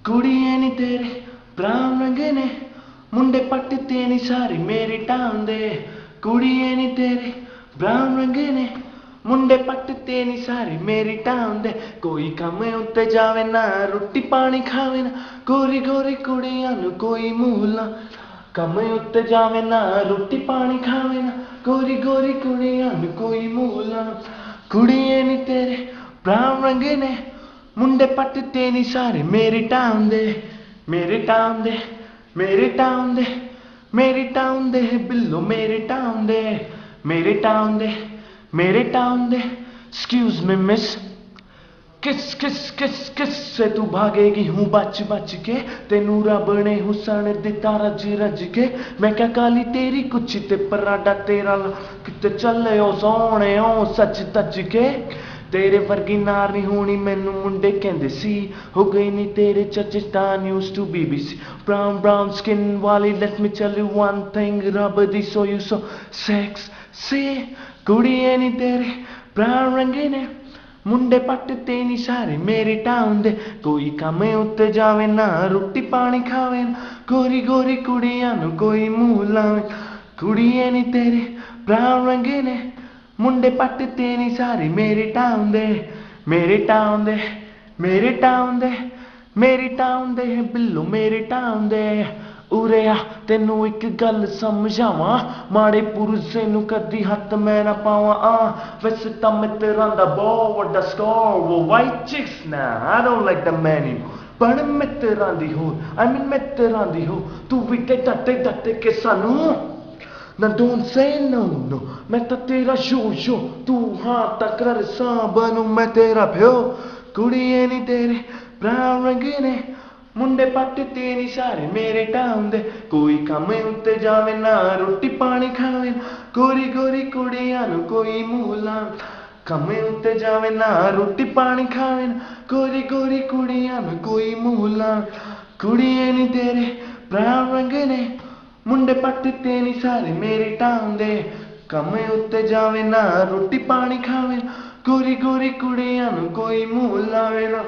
ਕੁੜੀਏ ਨੀ ਤੇਰੇ ਬਰਾਊਨ ਰੰਗ ਨੇ, ਮੁੰਡੇ ਪੱਟ ਤੇ ਨੀ ਸਾਰੇ ਮੇਰੇ ਟਾਊਨ ਦੇ। ਕੁੜੀਏ ਨੀ ਤੇਰੇ ਬਰਾਊਨ ਰੰਗ ਨੇ, ਮੁੰਡੇ ਪੱਟ ਤੇ ਨੀ ਸਾਰੇ ਮੇਰੀ ਟਾਊਨ ਦੇ। ਕੋਈ ਕੰਮ ਉੱਤੇ ਜਾਵੇ ਨਾ, ਰੋਟੀ ਪਾਣੀ ਖਾਵੇ ਨਾ, ਗੋਰੀ ਗੋਰੀ ਕੁੜੀਆਂ ਨੂੰ ਕੋਈ ਮੂਲ ਨਾ। ਕੰਮ ਉੱਤੇ ਜਾਵੇ ਨਾ, ਰੋਟੀ ਪਾਣੀ ਖਾਵੇ ਨਾ, ਗੋਰੀ ਗੋਰੀ ਕੁੜੀਆਂ ਨੂੰ ਕੋਈ ਮੂਲ ਨਾ। ਕੁੜੀਏ ਨੀ ਤੇਰੇ ਬਰਾਊਨ ਰੰਗ ਨੇ, ਮੁੰਡੇ ਪੱਟ ਤੇ ਨੀ ਸਾਰੇ ਮੇਰੇ ਟਾਊਨ ਦੇ। ਮੇਰੇ ਟਾਊਨ ਦੇ, ਮੇਰੇ ਟਾਊਨ ਦੇ, ਮੇਰੇ ਟਾਊਨ ਦੇ ਬਿੱਲੋ ਮੇਰੇ ਟਾਊਨ ਦੇ। ਮੇਰੇ ਟਾਊਨ ਦੇ, ਮੇਰੇ टाउन दे। एक्सक्यूज मी मिस, किस किस किस किस से तू भागेगी हूँ बच बच के, तेनू रब ने हुसन दिता रज रज के। मैं क्या काली तेरी कुछ ते पराडा तेरा किते चले ओ सोने ओ सच तच के। तेरे वर्गी नार नहीं होनी मैनू मुंडे कहंदे सी, हो गई नी तेरे चचस्तान use to BBC। Brown brown skin वाली let me tell you one thing, रब दी सो यू सो सेक्स सी। कुड़िए नी तेरे ब्राउन रंगे ने, मुंडे पट ते नी सारे मेरे टाउन दे। कोई काम उत्ते जावे ना, रोटी पानी खावे ना, गोरी गोरी कुड़ियां नू कोई मुंह लावे। कुड़िए नी तेरे ब्राउन रंगे ने, मुंडे पट ते नी सारे मेरे टाउन दे। मेरे टाउन दे, मेरे टाउन दे, मेरे टाउन दे बिल्लो मेरे टाउन दे। उरे आ तेनू एक गल समझावां, माड़े पुरुषे नू कदी हत्थ मैं ना पावां। वैसे तां मित्तरां दा बहुत वड्डा स्कोर, वो वाइट चिक्स ना I don't like the many, पर मित्तरां दी हो आई मीन मित्तरां दी हो। तू भी डटे के सानू ना डोंट से नो नो, मैं तां तेरा शो तू हाँ तकर सा बनू मैं तेरा प्यो। कुड़िए नी तेरे ब्राउन रंगे ने, मुंडे पट ते नी सारे मेरे टाउन दे। कोई काम उत्ते जावे ना, रोटी पानी खावे ना, गोरी गोरी कुड़ियां नू कोई मुंह लावे। काम उत्ते जावे ना, रोटी पानी खावे ना, गोरी गोरी कुड़ियां नू कोई मुंह लावे। कुड़िए नी तेरे ब्राउन रंग ने, मुंडे पट ते नी सारे मेरे टाउन दे। काम उत्ते जावे ना, रोटी पानी खावे ना, गोरी गोरी कुड़ियां नू कोई मुंह लावे ना।